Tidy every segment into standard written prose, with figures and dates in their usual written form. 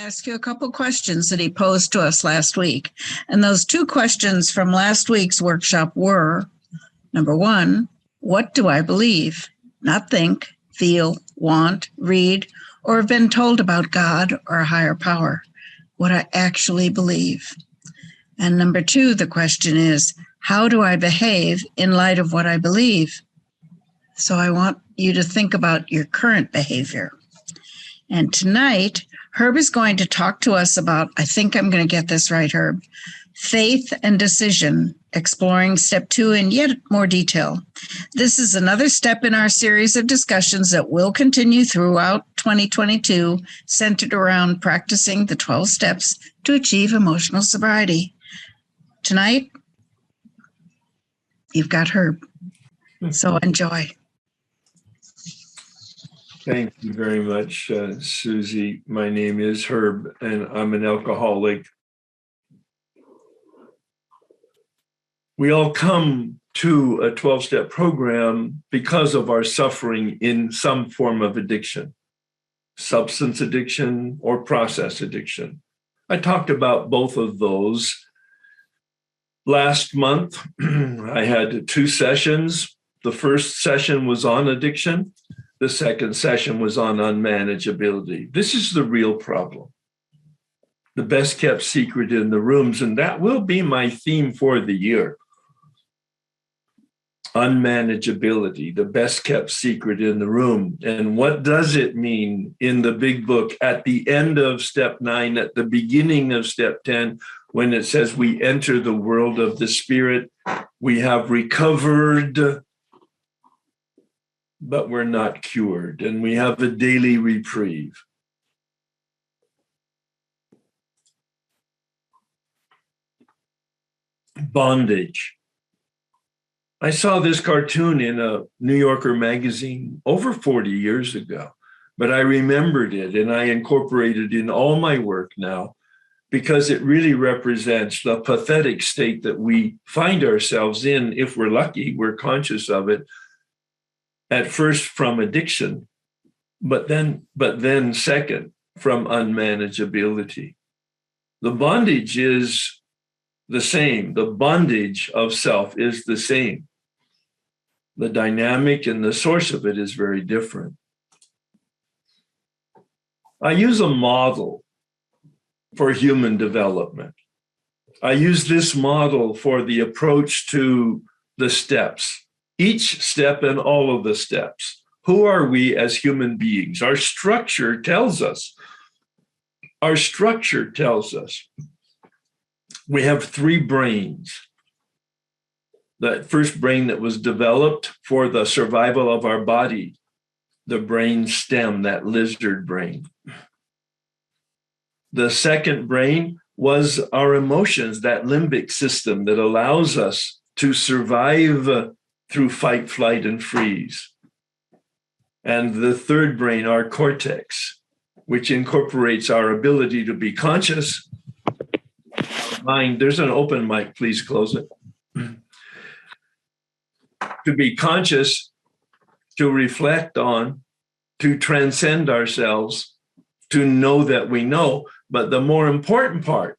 ask you a couple questions that he posed to us last week. And those two questions from last week's workshop were, number one, what do I believe? Not think, feel, want, read, or have been told about God or a higher power. What I actually believe. And number two, the question is, how do I behave in light of what I believe? So I want you to think about your current behavior. And tonight, Herb is going to talk to us about, I think I'm going to get this right, Herb, faith and decision, exploring step 2 in yet more detail. This is another step in our series of discussions that will continue throughout 2022, centered around practicing the 12 steps to achieve emotional sobriety. Tonight, you've got Herb. So enjoy. Thank you very much, Susie. My name is Herb, and I'm an alcoholic. We all come to a 12-step program because of our suffering in some form of addiction, substance addiction or process addiction. I talked about both of those. Last month, I had 2 sessions. The first session was on addiction. The second session was on unmanageability. This is the real problem. The best kept secret in the rooms, and that will be my theme for the year. Unmanageability, the best kept secret in the room. And what does it mean in the big book at the end of step 9, at the beginning of step 10, when it says we enter the world of the spirit, we have recovered, but we're not cured, and we have a daily reprieve. Bondage. I saw this cartoon in a New Yorker magazine over 40 years ago, but I remembered it and I incorporated it in all my work now because it really represents the pathetic state that we find ourselves in. If we're lucky, we're conscious of it. At first from addiction, but then second from unmanageability. The bondage is the same. The bondage of self is the same. The dynamic and the source of it is very different. I use a model for human development. I use this model for the approach to the steps. Each step and all of the steps. Who are we as human beings? Our structure tells us. Our structure tells us. We have 3 brains. The first brain that was developed for the survival of our body, the brain stem, that lizard brain. The second brain was our emotions, that limbic system that allows us to survive through fight, flight, and freeze. And the third brain, our cortex, which incorporates our ability to be conscious. Mind, there's an open mic, please close it. To be conscious, to reflect on, to transcend ourselves, to know that we know. But the more important part,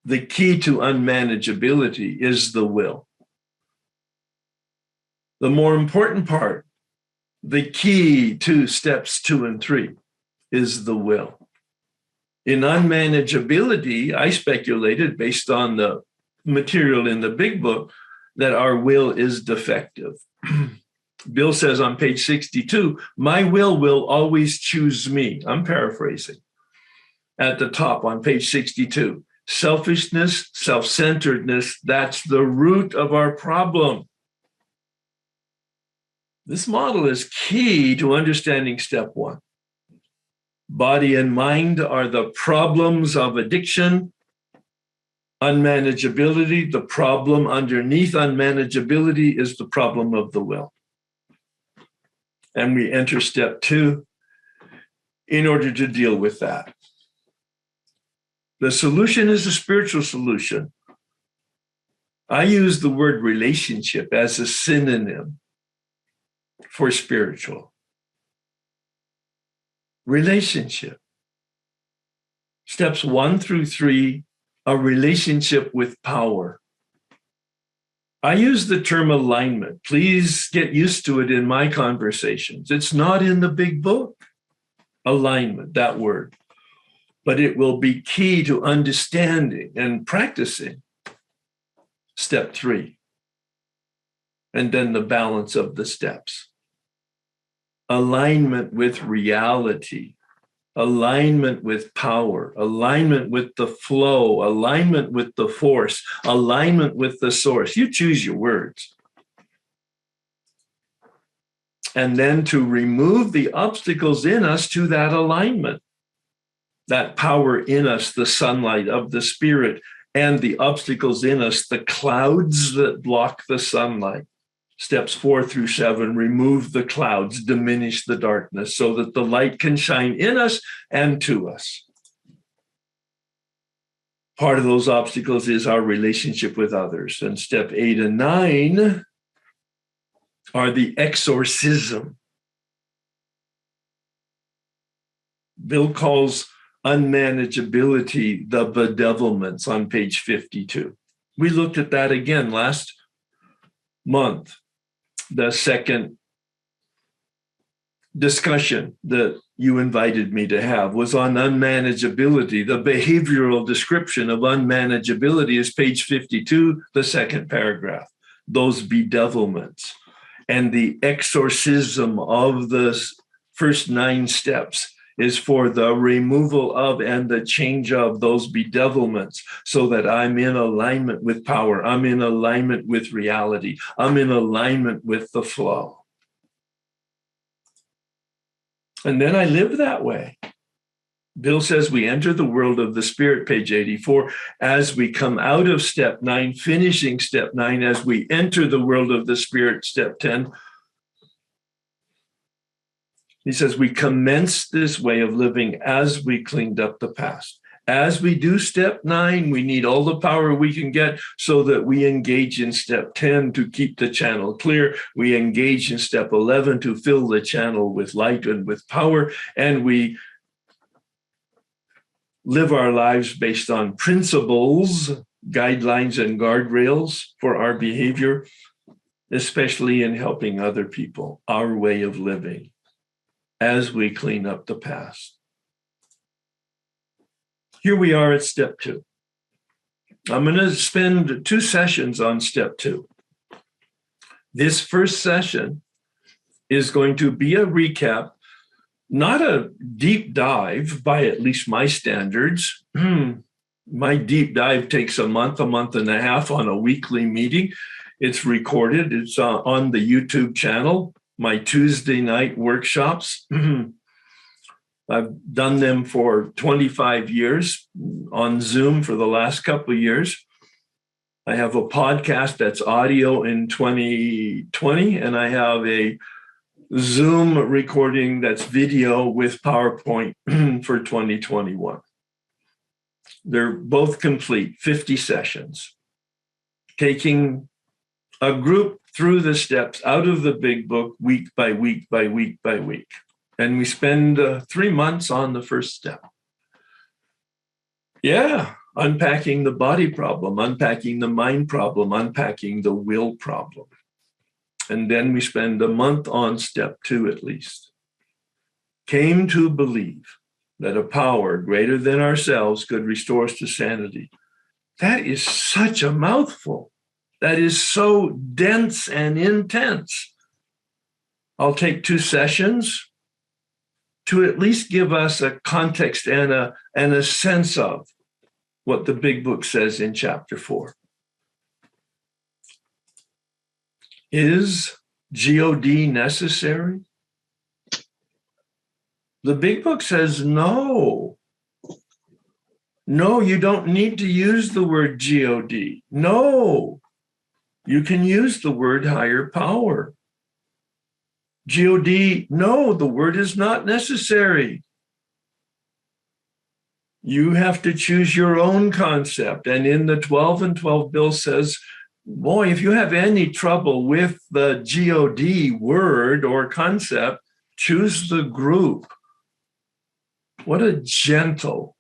the key to unmanageability is the will. The more important part, the key to steps 2 and 3 is the will. In unmanageability, I speculated based on the material in the big book that our will is defective. Bill says on page 62, my will always choose me. I'm paraphrasing. At the top on page 62, selfishness, self-centeredness, that's the root of our problem. This model is key to understanding step 1. Body and mind are the problems of addiction. Unmanageability, the problem underneath unmanageability is the problem of the will. And we enter step 2 in order to deal with that. The solution is a spiritual solution. I use the word relationship as a synonym for spiritual. Relationship. Steps 1 through 3, a relationship with power. I use the term alignment. Please get used to it in my conversations. It's not in the big book, alignment, that word. But it will be key to understanding and practicing step 3. And then the balance of the steps. Alignment with reality. Alignment with power, alignment with the flow, alignment with the force, alignment with the source. You choose your words. And then to remove the obstacles in us to that alignment, that power in us, the sunlight of the spirit, and the obstacles in us, the clouds that block the sunlight. Steps 4 through 7, remove the clouds, diminish the darkness so that the light can shine in us and to us. Part of those obstacles is our relationship with others. And step 8 and 9 are the exorcism. Bill calls unmanageability the bedevilments on page 52. We looked at that again last month. The second discussion that you invited me to have was on unmanageability. The behavioral description of unmanageability is page 52, the second paragraph. Those bedevilments and the exorcism of the first 9 steps is for the removal of and the change of those bedevilments so that I'm in alignment with power. I'm in alignment with reality. I'm in alignment with the flow. And then I live that way. Bill says we enter the world of the spirit, page 84, as we come out of step 9, finishing step 9, as we enter the world of the spirit, step 10. He says, we commence this way of living as we cleaned up the past. As we do step 9, we need all the power we can get so that we engage in step 10 to keep the channel clear. We engage in step 11 to fill the channel with light and with power. And we live our lives based on principles, guidelines, and guardrails for our behavior, especially in helping other people, our way of living, as we clean up the past. Here we are at step 2. I'm going to spend 2 sessions on step 2. This first session is going to be a recap, not a deep dive by at least my standards. My deep dive takes a month and a half on a weekly meeting. It's recorded. It's on the YouTube channel. My Tuesday night workshops. I've done them for 25 years on Zoom for the last couple of years. I have a podcast that's audio in 2020, and I have a Zoom recording that's video with PowerPoint for 2021. They're both complete, 50 sessions, taking a group through the steps out of the big book, week by week by week by week. And we spend 3 months on the first step. Yeah, unpacking the body problem, unpacking the mind problem, unpacking the will problem. And then we spend a month on step 2 at least. Came to believe that a power greater than ourselves could restore us to sanity. That is such a mouthful. That is so dense and intense. I'll take 2 sessions to at least give us a context and a sense of what the big book says in chapter 4. Is God necessary? The big book says no. No, you don't need to use the word God. No, you can use the word higher power. God, no, the word is not necessary. You have to choose your own concept. And in the 12 and 12, Bill says, boy, if you have any trouble with the God word or concept, choose the group. What a gentle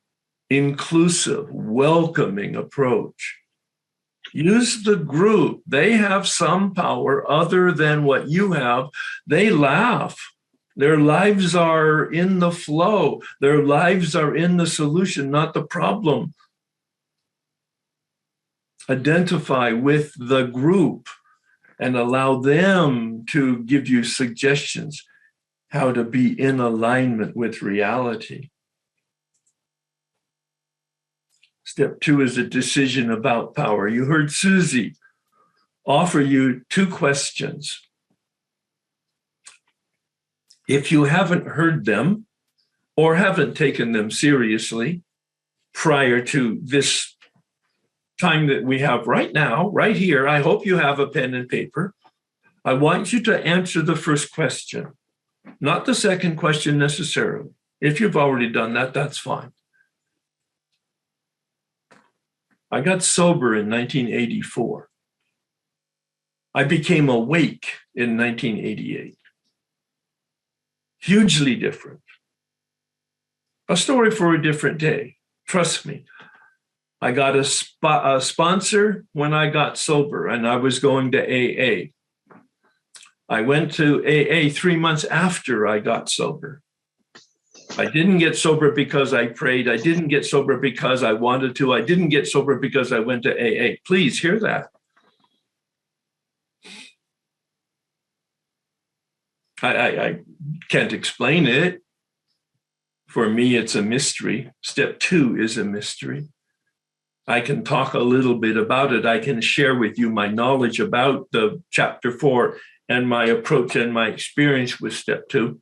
inclusive, welcoming approach. Use the group. They have some power other than what you have. They laugh. Their lives are in the flow. Their lives are in the solution, not the problem. Identify with the group and allow them to give you suggestions how to be in alignment with reality. Step 2 is a decision about power. You heard Susie offer you 2 questions. If you haven't heard them or haven't taken them seriously prior to this time that we have right now, right here, I hope you have a pen and paper. I want you to answer the first question, not the second question necessarily. If you've already done that, that's fine. I got sober in 1984. I became awake in 1988. Hugely different. A story for a different day. Trust me. I got a sponsor when I got sober, and I was going to AA. I went to AA 3 months after I got sober. I didn't get sober because I prayed. I didn't get sober because I wanted to. I didn't get sober because I went to AA. Please hear that. I can't explain it. For me, it's a mystery. Step 2 is a mystery. I can talk a little bit about it. I can share with you my knowledge about the chapter 4 and my approach and my experience with step 2,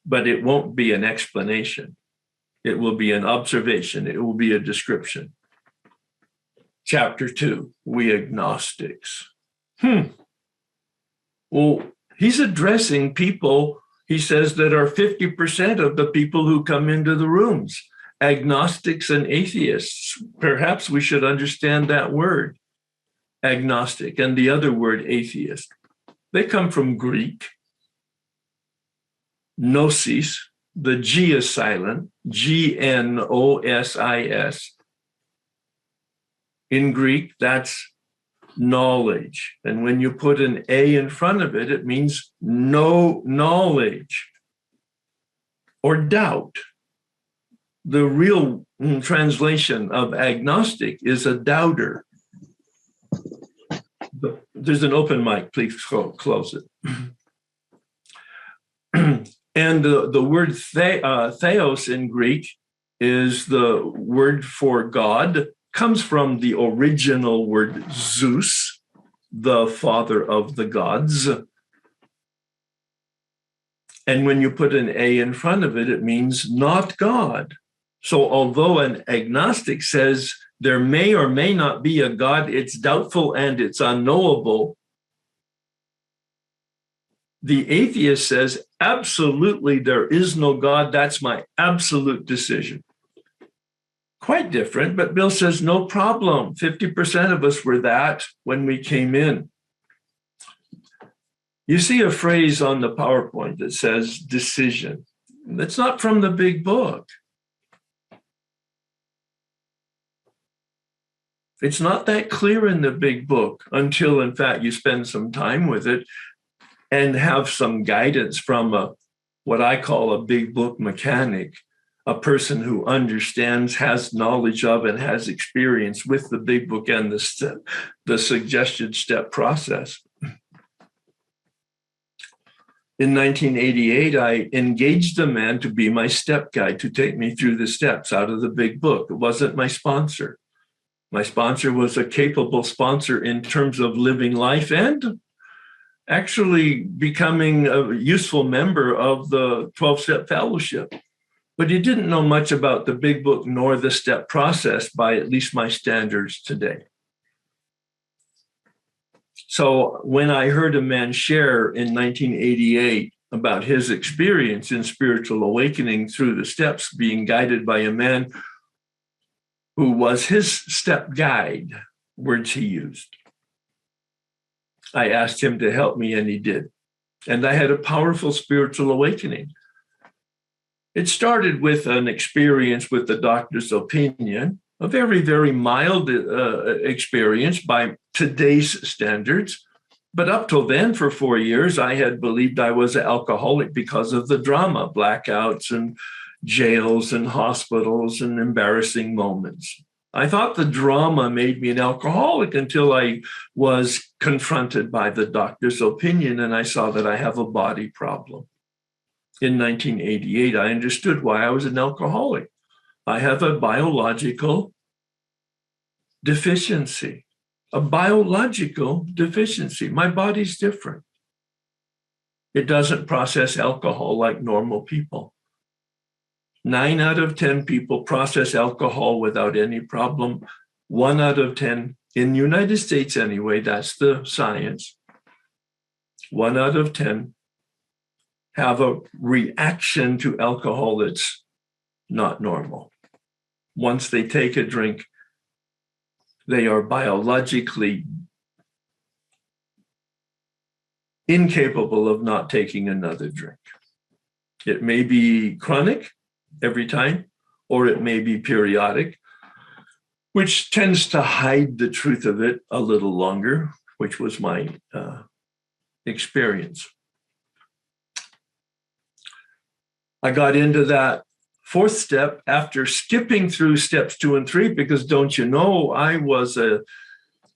but it won't be an explanation. It will be an observation. It will be a description. Chapter 2, we agnostics. Well, he's addressing people, he says, that are 50% of the people who come into the rooms. Agnostics and atheists. Perhaps we should understand that word, agnostic, and the other word, atheist. They come from Greek. Gnosis, the G is silent, Gnosis. In Greek, that's knowledge. And when you put an A in front of it, it means no knowledge or doubt. The real translation of agnostic is a doubter. There's an open mic, please close it. And the word theos in Greek is the word for God, comes from the original word Zeus, the father of the gods. And when you put an A in front of it, it means not God. So although an agnostic says there may or may not be a God, it's doubtful and it's unknowable, the atheist says, absolutely, there is no God. That's my absolute decision. Quite different, but Bill says, no problem. 50% of us were that when we came in. You see a phrase on the PowerPoint that says decision. That's not from the big book. It's not that clear in the big book until, in fact, you spend some time with it and have some guidance from what I call a big book mechanic, a person who understands, has knowledge of, and has experience with the big book and the suggested step process. In 1988, I engaged a man to be my step guide, to take me through the steps out of the big book. It wasn't my sponsor. My sponsor was a capable sponsor in terms of living life and actually becoming a useful member of the 12-step fellowship. But he didn't know much about the big book nor the step process by at least my standards today. So when I heard a man share in 1988 about his experience in spiritual awakening through the steps, being guided by a man who was his step guide, words he used, I asked him to help me, and he did. And I had a powerful spiritual awakening. It started with an experience with the doctor's opinion, a very, very mild experience by today's standards. But up till then, for 4 years, I had believed I was an alcoholic because of the drama, blackouts and jails and hospitals and embarrassing moments. I thought the drama made me an alcoholic until I was confronted by the doctor's opinion and I saw that I have a body problem. In 1988, I understood why I was an alcoholic. I have a biological deficiency, My body's different. It doesn't process alcohol like normal people. 9 out of 10 people process alcohol without any problem. 1 out of 10, in the United States anyway, that's the science. 1 out of 10 have a reaction to alcohol that's not normal. Once they take a drink, they are biologically incapable of not taking another drink. It may be chronic every time, or it may be periodic, which tends to hide the truth of it a little longer, which was my experience. I got into that 4th step after skipping through steps 2 and 3, because don't you know, I was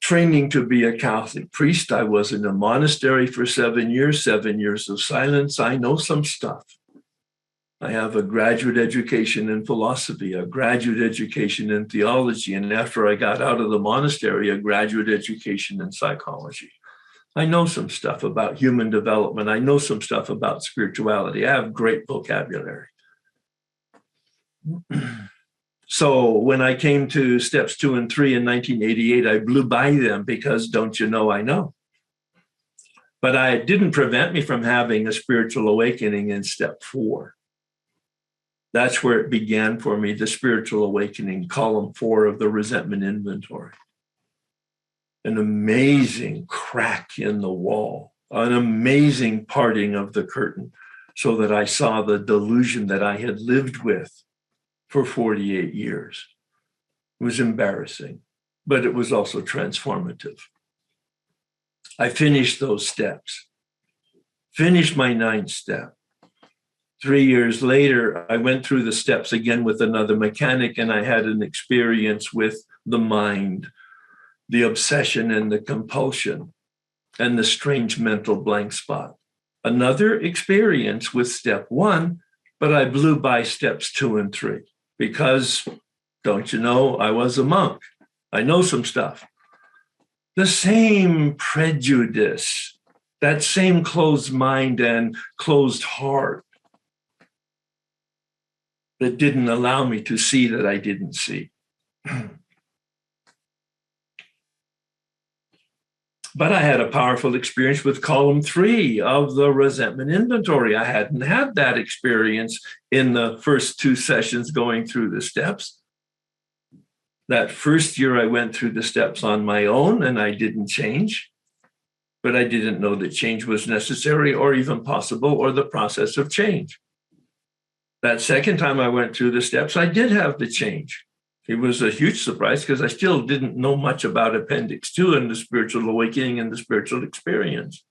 training to be a Catholic priest. I was in a monastery for 7 years, 7 years of silence. I know some stuff. I have a graduate education in philosophy, a graduate education in theology, and after I got out of the monastery, a graduate education in psychology. I know some stuff about human development. I know some stuff about spirituality. I have great vocabulary. So when I came to steps 2 and 3 in 1988, I blew by them because don't you know, I know. But it didn't prevent me from having a spiritual awakening in step 4. That's where it began for me, the spiritual awakening, column 4 of the resentment inventory. An amazing crack in the wall, an amazing parting of the curtain, so that I saw the delusion that I had lived with for 48 years. It was embarrassing, but it was also transformative. I finished those steps, finished my 9th step. 3 years later, I went through the steps again with another mechanic, and I had an experience with the mind, the obsession and the compulsion, and the strange mental blank spot. Another experience with step 1, but I blew by steps 2 and 3 because, don't you know, I was a monk. I know some stuff. The same prejudice, that same closed mind and closed heart that didn't allow me to see that I didn't see. But I had a powerful experience with column 3 of the resentment inventory. I hadn't had that experience in the first 2 sessions going through the steps. That first year I went through the steps on my own and I didn't change, but I didn't know that change was necessary or even possible or the process of change. That second time I went through the steps, I did have the change. It was a huge surprise because I still didn't know much about Appendix 2 and the spiritual awakening and the spiritual experience.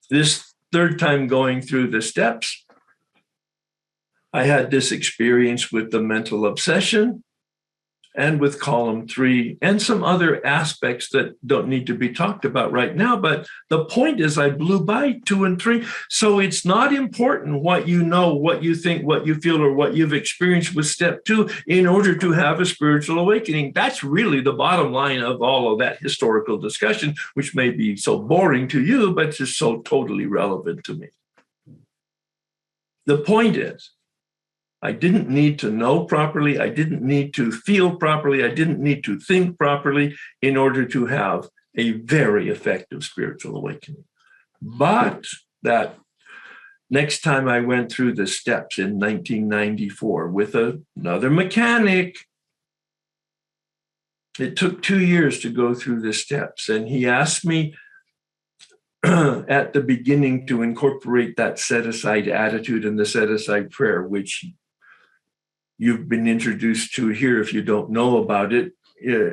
This third time going through the steps, I had this experience with the mental obsession and with column 3 and some other aspects that don't need to be talked about right now. But the point is I blew by 2 and 3. So it's not important what you know, what you think, what you feel, or what you've experienced with step 2 in order to have a spiritual awakening. That's really the bottom line of all of that historical discussion, which may be so boring to you, but it's just so totally relevant to me. The point is, I didn't need to know properly. I didn't need to feel properly. I didn't need to think properly in order to have a very effective spiritual awakening. But that next time I went through the steps in 1994 with another mechanic, it took 2 years to go through the steps. And he asked me at the beginning to incorporate that set-aside attitude and the set-aside prayer, which you've been introduced to here, if you don't know about it,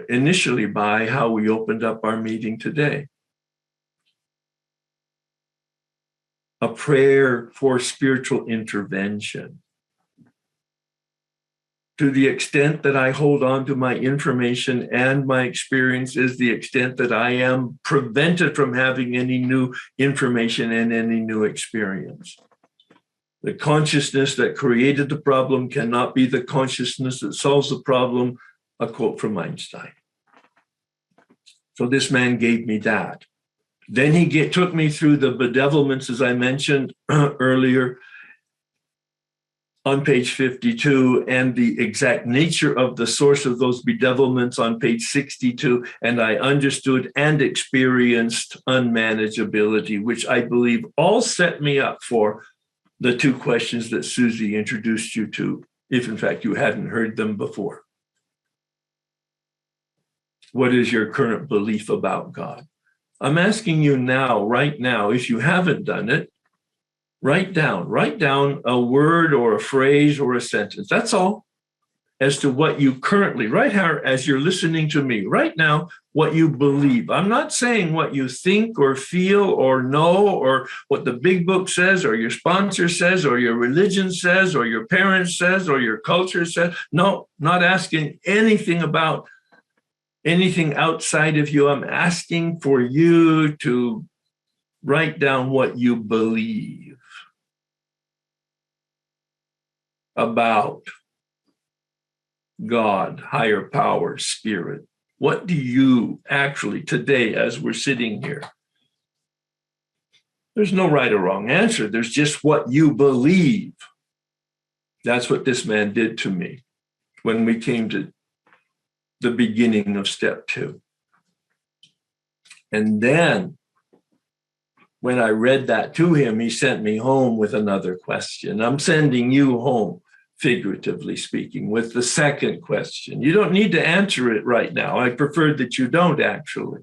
initially by how we opened up our meeting today. A prayer for spiritual intervention. To the extent that I hold on to my information and my experience is the extent that I am prevented from having any new information and any new experience. The consciousness that created the problem cannot be the consciousness that solves the problem, a quote from Einstein. So this man gave me that. Then he took me through the bedevilments, as I mentioned earlier, on page 52, and the exact nature of the source of those bedevilments on page 62, and I understood and experienced unmanageability, which I believe all set me up for the two questions that Susie introduced you to, if in fact you hadn't heard them before. What is your current belief about God? I'm asking you now, right now, if you haven't done it, write down a word or a phrase or a sentence. That's all. As to what you currently, right here, as you're listening to me right now, what you believe. I'm not saying what you think or feel or know or what the big book says or your sponsor says or your religion says or your parents says or your culture says. No, not asking anything about anything outside of you. I'm asking for you to write down what you believe about God, higher power, spirit. What do you actually today, as we're sitting here? There's no right or wrong answer. There's just what you believe. That's what this man did to me when we came to the beginning of step 2. And then when I read that to him, he sent me home with another question. I'm sending you home, figuratively speaking, with the second question. You don't need to answer it right now. I prefer that you don't, actually.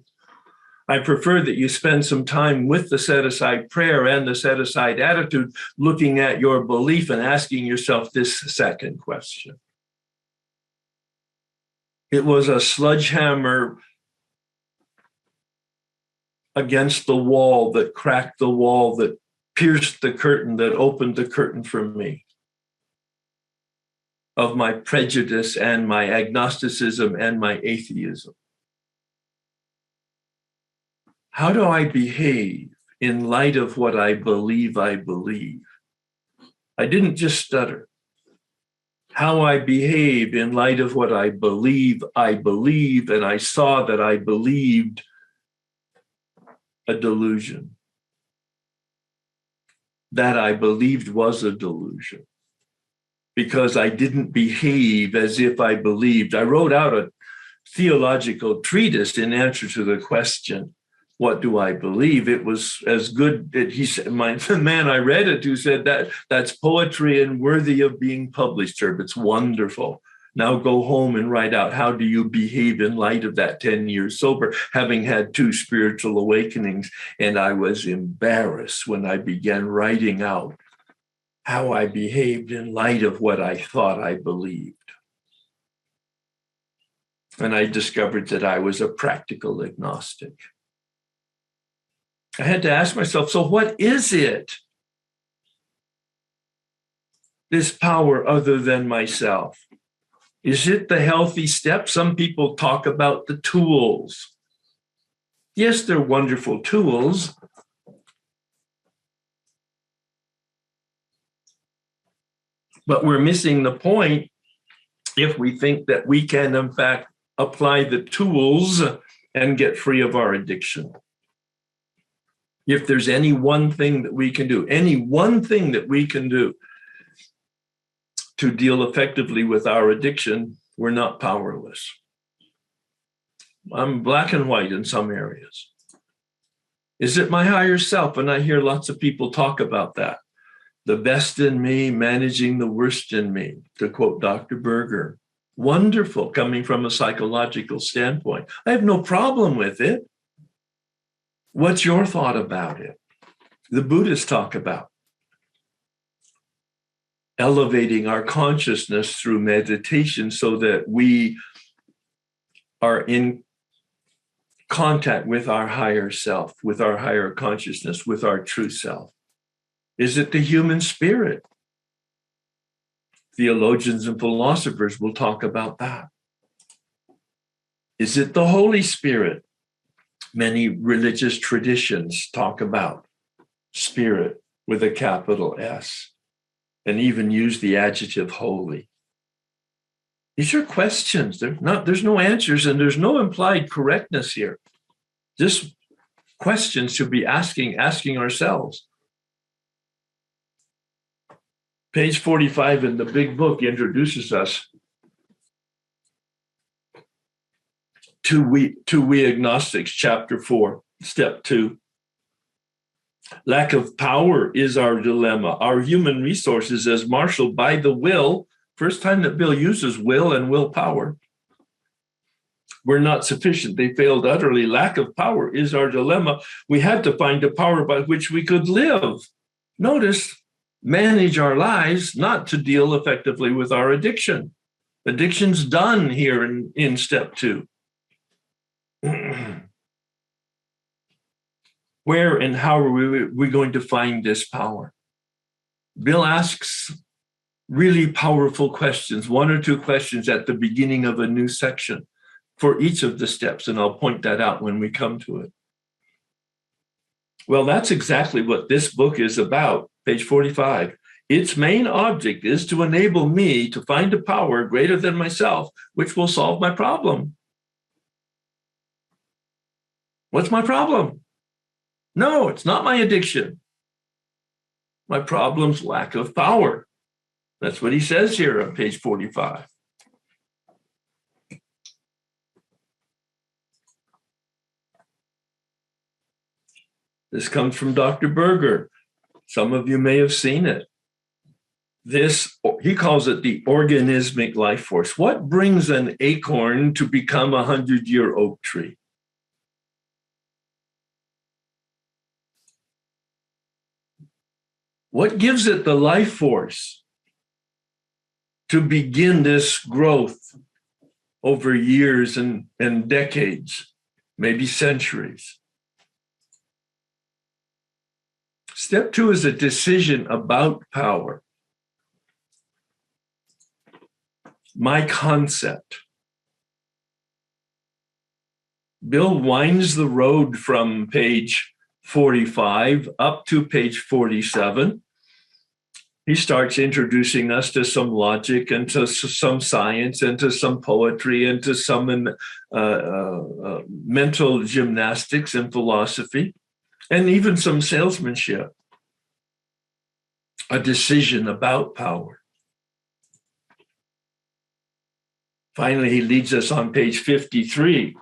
I prefer that you spend some time with the set-aside prayer and the set-aside attitude, looking at your belief and asking yourself this second question. It was a sledgehammer against the wall that cracked the wall, that pierced the curtain, that opened the curtain for me of my prejudice and my agnosticism and my atheism. How do I behave in light of what I believe I believe? I didn't just stutter. How I behave in light of what I believe, and I saw that I believed a delusion. That I believed was a delusion because I didn't behave as if I believed. I wrote out a theological treatise in answer to the question, what do I believe? It was as good that he said, the man I read it to said that that's poetry and worthy of being published, Herb. It's wonderful. Now go home and write out, how do you behave in light of that 10 years sober, having had 2 spiritual awakenings? And I was embarrassed when I began writing out how I behaved in light of what I thought I believed. And I discovered that I was a practical agnostic. I had to ask myself, so what is it? This power other than myself? Is it the healthy step? Some people talk about the tools. Yes, they're wonderful tools. But we're missing the point if we think that we can, in fact, apply the tools and get free of our addiction. If there's any one thing that we can do to deal effectively with our addiction, we're not powerless. I'm black and white in some areas. Is it my higher self? And I hear lots of people talk about that. The best in me, managing the worst in me, to quote Dr. Berger. Wonderful, coming from a psychological standpoint. I have no problem with it. What's your thought about it? The Buddhists talk about elevating our consciousness through meditation so that we are in contact with our higher self, with our higher consciousness, with our true self. Is it the human spirit? Theologians and philosophers will talk about that. Is it the Holy Spirit? Many religious traditions talk about spirit with a capital S and even use the adjective holy. These are questions. There's no answers and there's no implied correctness here. Just questions to be asking ourselves. Page 45 in the big book introduces us to we agnostics, chapter 4, step 2. Lack of power is our dilemma. Our human resources as marshaled by the will, first time that Bill uses will and willpower, were not sufficient. They failed utterly. Lack of power is our dilemma. We had to find a power by which we could live. Notice, manage our lives, not to deal effectively with our addiction. Addiction's done here in step 2. Where and how are we going to find this power? Bill asks really powerful questions, 1 or 2 questions at the beginning of a new section for each of the steps, and I'll point that out when we come to it. Well, that's exactly what this book is about, page 45. Its main object is to enable me to find a power greater than myself, which will solve my problem. What's my problem? No, it's not my addiction. My problem's lack of power. That's what he says here on page 45. This comes from Dr. Berger. Some of you may have seen it. This, he calls it the organismic life force. What brings an acorn to become a 100-year oak tree? What gives it the life force to begin this growth over years and decades, maybe centuries? Step 2 is a decision about power. My concept. Bill winds the road from page 45 up to page 47. He starts introducing us to some logic and to some science and to some poetry and to some mental gymnastics and philosophy, and even some salesmanship. A decision about power. Finally, he leads us on page 53.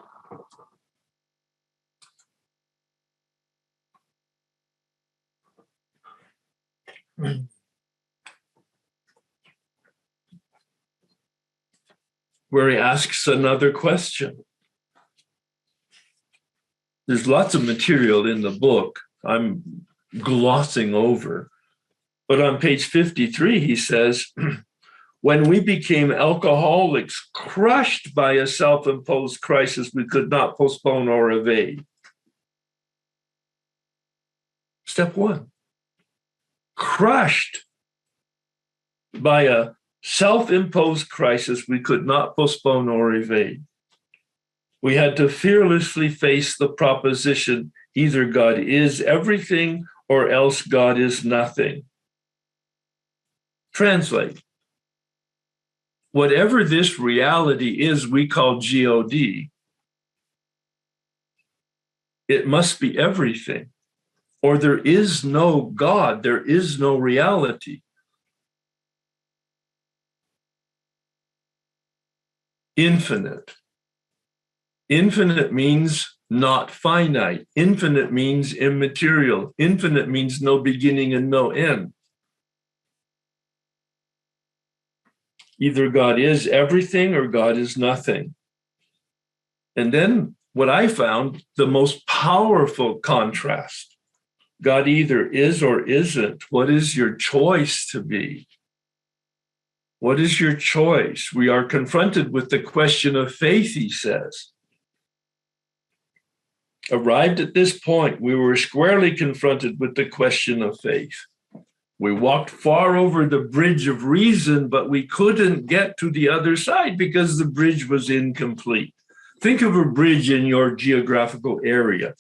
Where he asks another question. There's lots of material in the book I'm glossing over. But on page 53, he says, when we became alcoholics, crushed by a self-imposed crisis we could not postpone or evade. Step 1, crushed by a self-imposed crisis we could not postpone or evade. We had to fearlessly face the proposition, either God is everything or else God is nothing. Translate. Whatever this reality is we call G-O-D, it must be everything, or there is no God, there is no reality. Infinite. Infinite means not finite. Infinite means immaterial. Infinite means no beginning and no end. Either God is everything or God is nothing. And then what I found the most powerful contrast. God either is or isn't. What is your choice to be? What is your choice? We are confronted with the question of faith, he says. Arrived at this point, we were squarely confronted with the question of faith. We walked far over the bridge of reason, but we couldn't get to the other side because the bridge was incomplete. Think of a bridge in your geographical area,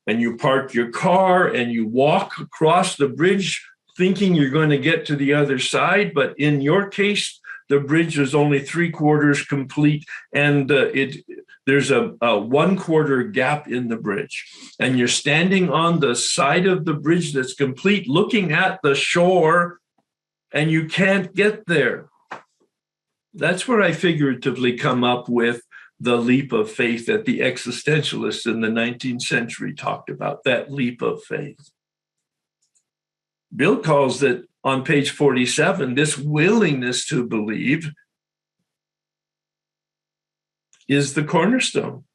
and you park your car and you walk across the bridge thinking you're going to get to the other side, but in your case, the bridge is only 3/4 complete, and there's a 1/4 gap in the bridge. And you're standing on the side of the bridge that's complete, looking at the shore, and you can't get there. That's where I figuratively come up with the leap of faith that the existentialists in the 19th century talked about, that leap of faith. Bill calls it, on page 47, this willingness to believe is the cornerstone.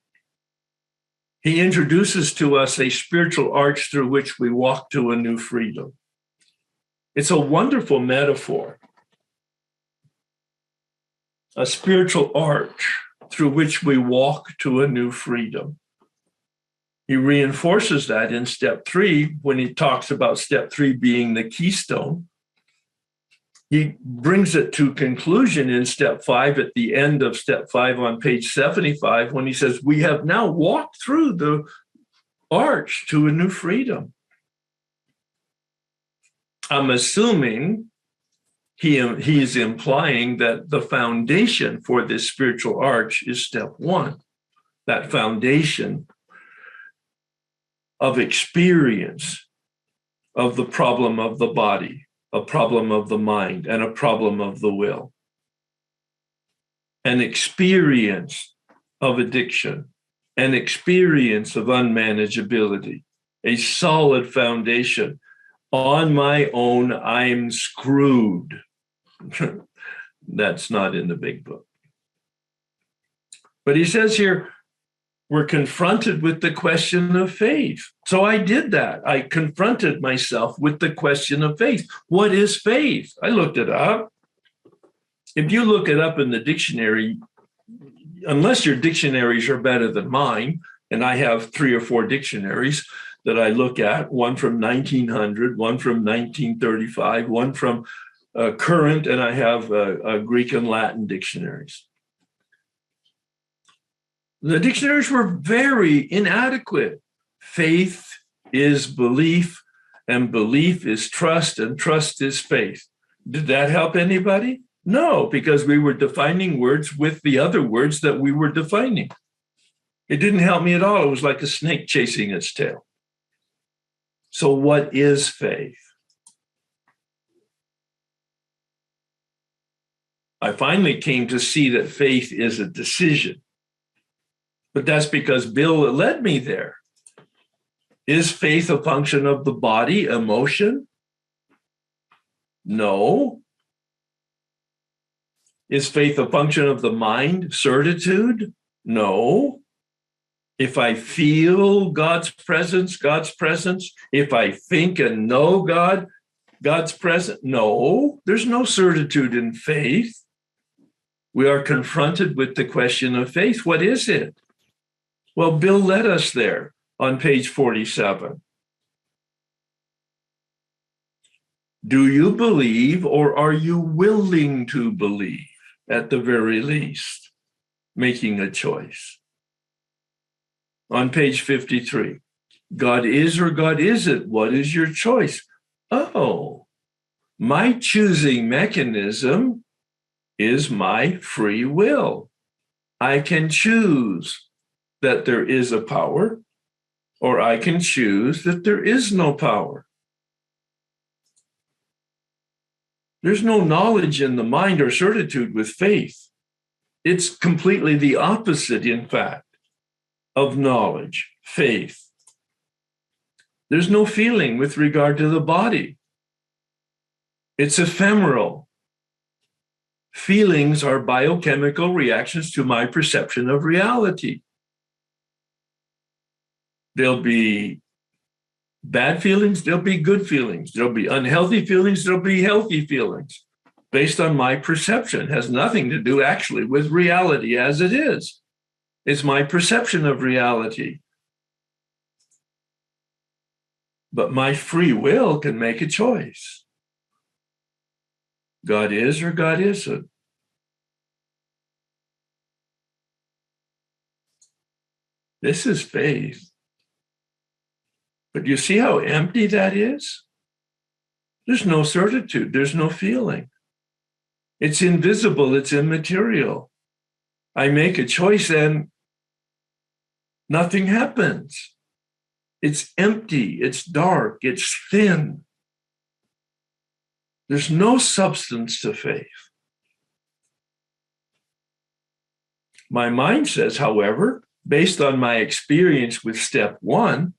He introduces to us a spiritual arch through which we walk to a new freedom. It's a wonderful metaphor. A spiritual arch through which we walk to a new freedom. He reinforces that in step 3 when he talks about step 3 being the keystone. He brings it to conclusion in step 5 at the end of step 5 on page 75 when he says, we have now walked through the arch to a new freedom. I'm assuming he is implying that the foundation for this spiritual arch is step 1, that foundation of experience of the problem of the body, a problem of the mind, and a problem of the will. An experience of addiction, an experience of unmanageability, a solid foundation. On my own, I'm screwed. That's not in the big book. But he says here, we're confronted with the question of faith. So I did that. I confronted myself with the question of faith. What is faith? I looked it up. If you look it up in the dictionary, unless your dictionaries are better than mine, and I have 3 or 4 dictionaries that I look at, one from 1900, one from 1935, one from current, and I have Greek and Latin dictionaries. The dictionaries were very inadequate. Faith is belief, and belief is trust, and trust is faith. Did that help anybody? No, because we were defining words with the other words that we were defining. It didn't help me at all. It was like a snake chasing its tail. So what is faith? I finally came to see that faith is a decision. But that's because Bill led me there. Is faith a function of the body, emotion? No. Is faith a function of the mind, certitude? No. If I feel God's presence, God's presence. If I think and know God, God's presence. No, there's no certitude in faith. We are confronted with the question of faith. What is it? Well, Bill led us there on page 47. Do you believe, or are you willing to believe, at the very least, making a choice? On page 53, God is or God isn't, what is your choice? Oh, my choosing mechanism is my free will. I can choose that there is a power, or I can choose that there is no power. There's no knowledge in the mind or certitude with faith. It's completely the opposite, in fact, of knowledge, faith. There's no feeling with regard to the body. It's ephemeral. Feelings are biochemical reactions to my perception of reality. There'll be bad feelings, there'll be good feelings. There'll be unhealthy feelings, there'll be healthy feelings. Based on my perception. It has nothing to do actually with reality as it is. It's my perception of reality. But my free will can make a choice. God is or God isn't. This is faith. But you see how empty that is? There's no certitude. There's no feeling. It's invisible. It's immaterial. I make a choice and nothing happens. It's empty. It's dark. It's thin. There's no substance to faith. My mind says, however, based on my experience with step one,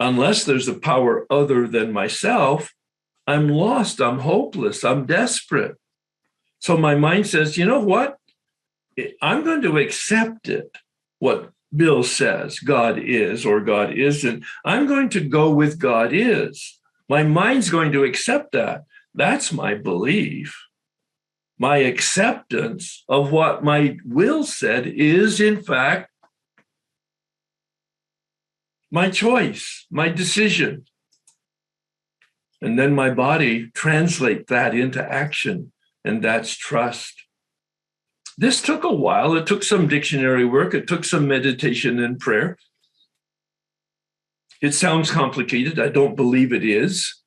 unless there's a power other than myself, I'm lost, I'm hopeless, I'm desperate. So my mind says, you know what? I'm going to accept it, what Bill says, God is or God isn't. I'm going to go with God is. My mind's going to accept that. That's my belief. My acceptance of what my will said is, in fact, my choice, my decision. And then my body translates that into action, and that's trust. This took a while. It took some dictionary work. It took some meditation and prayer. It sounds complicated. I don't believe it is.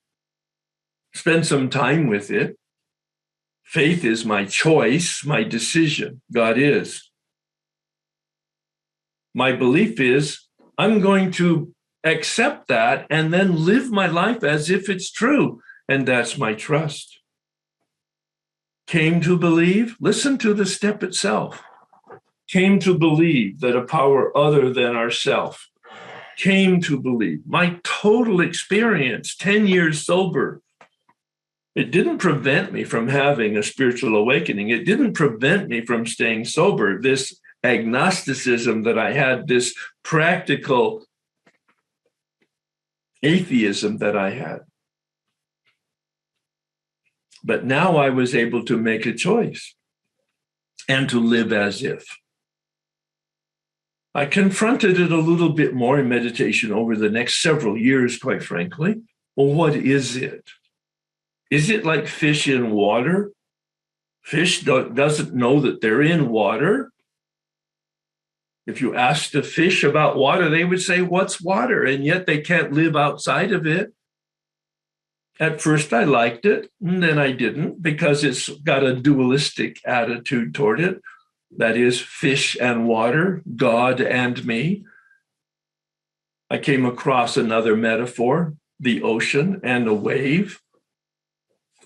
Spend some time with it. Faith is my choice, my decision. God is. My belief is I'm going to accept that and then live my life as if it's true. And that's my trust. Came to believe, listen to the step itself. Came to believe that a power other than ourself. Came to believe. My total experience, 10 years sober, it didn't prevent me from having a spiritual awakening. It didn't prevent me from staying sober. This agnosticism that I had, this practical atheism that I had. But now I was able to make a choice and to live as if. I confronted it a little bit more in meditation over the next several years, quite frankly. Well, what is it? Is it like fish in water? Fish doesn't know that they're in water. If you asked a fish about water, they would say, what's water? And yet they can't live outside of it. At first, I liked it, and then I didn't, because it's got a dualistic attitude toward it. That is, fish and water, God and me. I came across another metaphor, the ocean and a wave.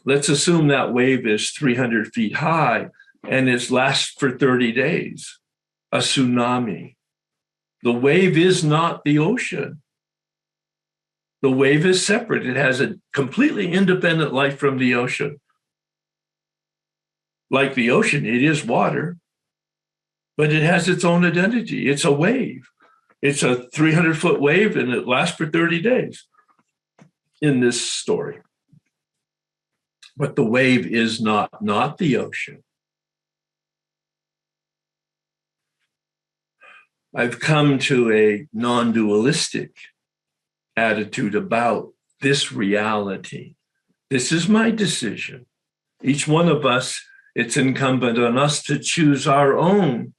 Let's assume that wave is 300 feet high and it lasts for 30 days, a tsunami. The wave is not the ocean. The wave is separate. It has a completely independent life from the ocean. Like the ocean, it is water, but it has its own identity. It's a wave. It's a 300-foot wave, and it lasts for 30 days in this story. But the wave is not the ocean. I've come to a non-dualistic attitude about this reality. This is my decision. Each one of us, it's incumbent on us to choose our own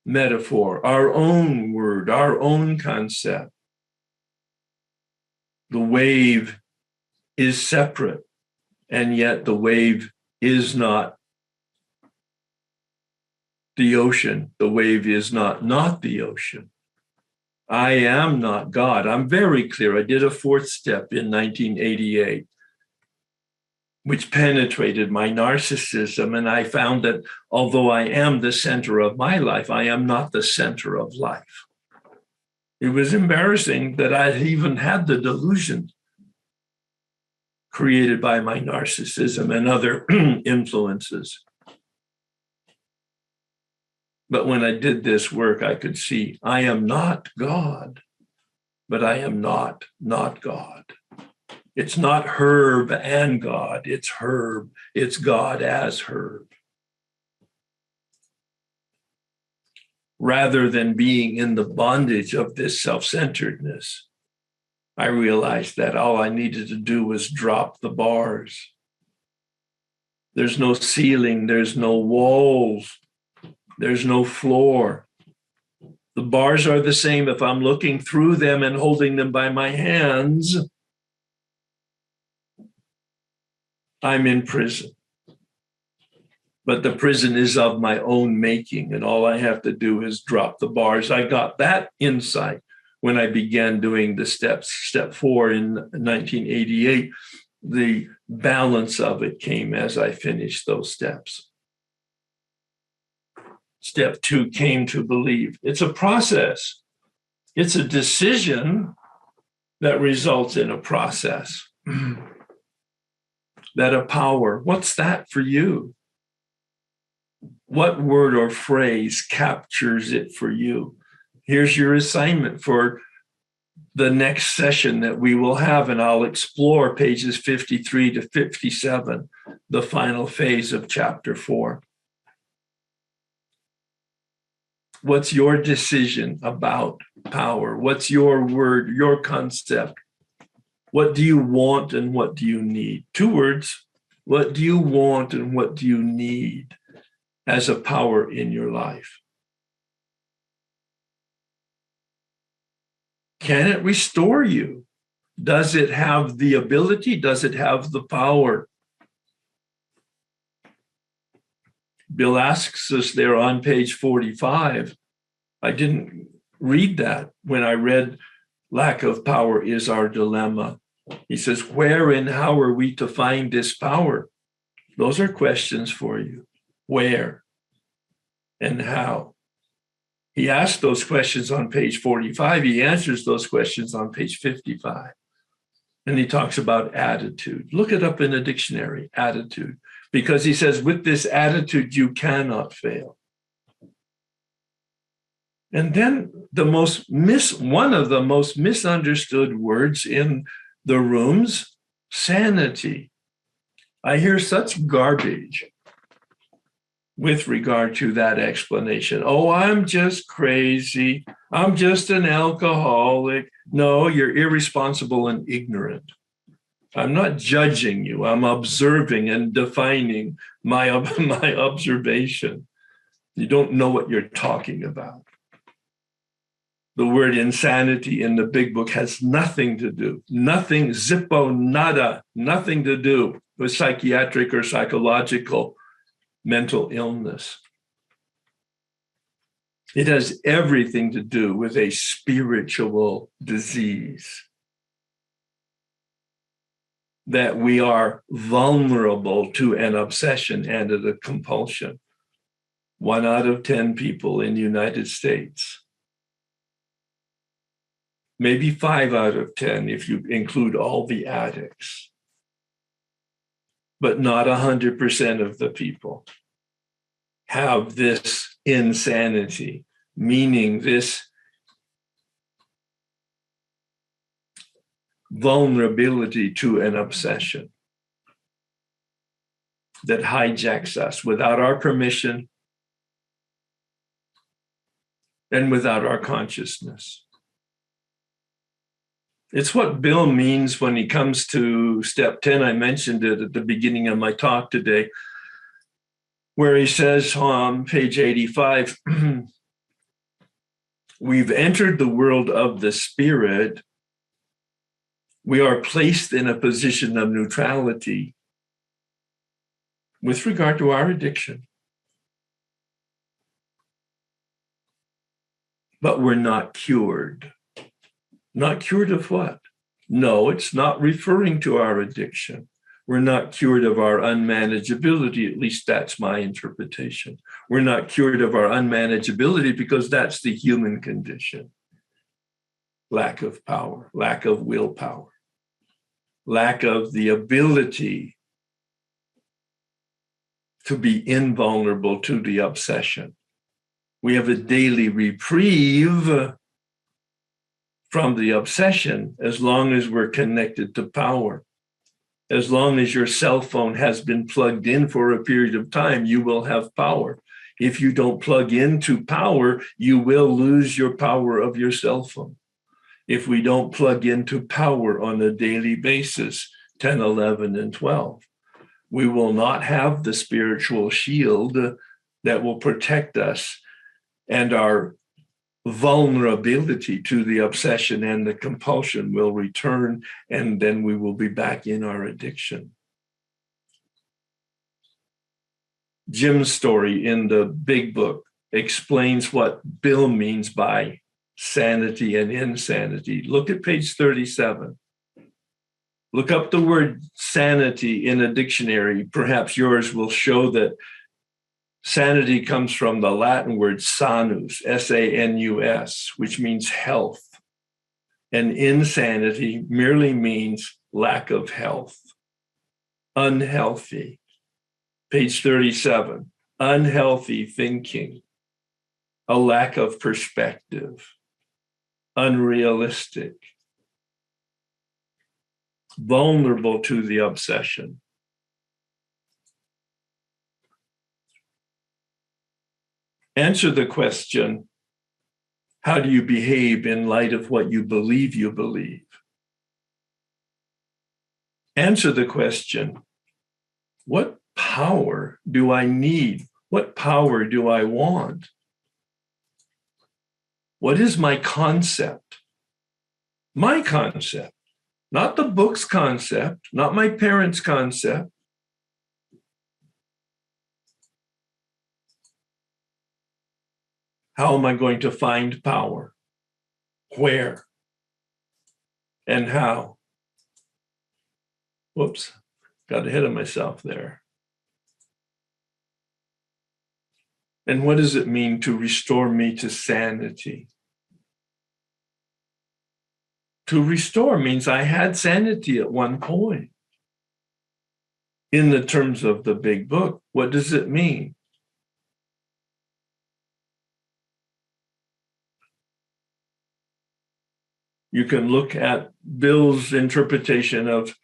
metaphor, our own word, our own concept. The wave is separate, and yet the wave is not the ocean. The wave is not the ocean. I am not God. I'm very clear. I did a fourth step in 1988, which penetrated my narcissism. And I found that although I am the center of my life, I am not the center of life. It was embarrassing that I even had the delusion created by my narcissism and other influences. But when I did this work, I could see I am not God, but I am not God. It's not Herb and God. It's Herb. It's God as Herb. Rather than being in the bondage of this self-centeredness, I realized that all I needed to do was drop the bars. There's no ceiling. There's no walls. There's no floor. The bars are the same if I'm looking through them and holding them by my hands. I'm in prison. But the prison is of my own making, and all I have to do is drop the bars. I got that insight when I began doing the steps. Step 4 in 1988, the balance of it came as I finished those steps. Step 2 came to believe. It's a process. It's a decision that results in a process. That a power. What's that for you? What word or phrase captures it for you? Here's your assignment for the next session that we will have, and I'll explore pages 53 to 57, the final phase of chapter 4. What's your decision about power? What's your word, your concept? What do you want and what do you need? 2 words. What do you want and what do you need as a power in your life? Can it restore you? Does it have the ability? Does it have the power? Bill asks us there on page 45. I didn't read that when I read Lack of Power is Our Dilemma. He says, where and how are we to find this power? Those are questions for you. Where and how? He asks those questions on page 45. He answers those questions on page 55. And he talks about attitude. Look it up in a dictionary, attitude. Because he says, with this attitude, you cannot fail. And then one of the most misunderstood words in the rooms, sanity. I hear such garbage with regard to that explanation. Oh, I'm just crazy. I'm just an alcoholic. No, you're irresponsible and ignorant. I'm not judging you. I'm observing and defining my observation. You don't know what you're talking about. The word insanity in the big book has nothing to do, nothing, zippo, nada, nothing to do with psychiatric or psychological mental illness. It has everything to do with a spiritual disease. That we are vulnerable to an obsession and a compulsion. 1 out of 10 people in the United States. Maybe 5 out of 10 if you include all the addicts. But not 100% of the people have this insanity, meaning this vulnerability to an obsession that hijacks us without our permission and without our consciousness. It's what Bill means when he comes to step 10. I mentioned it at the beginning of my talk today, where he says on page 85, we've entered the world of the spirit. We are placed in a position of neutrality with regard to our addiction. But we're not cured. Not cured of what? No, it's not referring to our addiction. We're not cured of our unmanageability, at least that's my interpretation. We're not cured of our unmanageability because that's the human condition. Lack of power, lack of willpower, lack of the ability to be invulnerable to the obsession. We have a daily reprieve from the obsession as long as we're connected to power. As long as your cell phone has been plugged in for a period of time, you will have power. If you don't plug into power, you will lose your power of your cell phone. If we don't plug into power on a daily basis, 10, 11, and 12, we will not have the spiritual shield that will protect us, and our vulnerability to the obsession and the compulsion will return, and then we will be back in our addiction. Jim's story in the big book explains what Bill means by sanity and insanity. Look at page 37. Look up the word sanity in a dictionary. Perhaps yours will show that sanity comes from the Latin word sanus, S-A-N-U-S, which means health. And insanity merely means lack of health, unhealthy. Page 37, unhealthy thinking, a lack of perspective, unrealistic, vulnerable to the obsession. Answer the question, how do you behave in light of what you believe you believe? Answer the question, what power do I need? What power do I want? What is my concept? My concept, not the book's concept, not my parents' concept. How am I going to find power? Where? And how? Whoops, got ahead of myself there. And what does it mean to restore me to sanity? To restore means I had sanity at one point. In the terms of the big book, what does it mean? You can look at Bill's interpretation of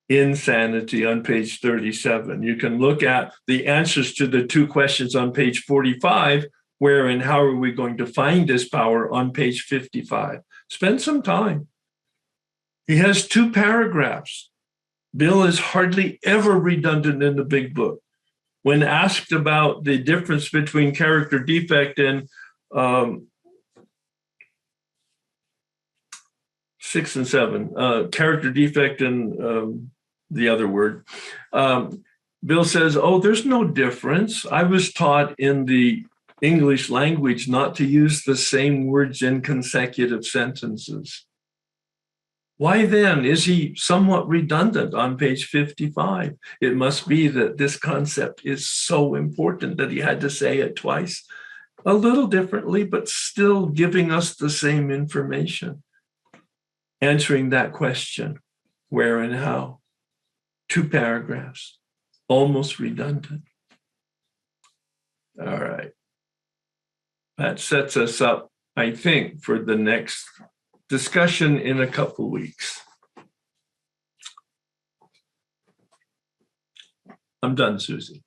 insanity on page 37. You can look at the answers to the two questions on page 45, where and how are we going to find this power, on page 55. Spend some time. He has 2 paragraphs. Bill is hardly ever redundant in the big book. When asked about the difference between character defect and 6 and 7, character defect and the other word, Bill says, oh, there's no difference. I was taught in the English language not to use the same words in consecutive sentences. Why then is he somewhat redundant on page 55? It must be that this concept is so important that he had to say it twice, a little differently, but still giving us the same information. Answering that question, where and how. 2 paragraphs, almost redundant. All right. That sets us up, I think, for the next discussion in a couple weeks. I'm done, Susie.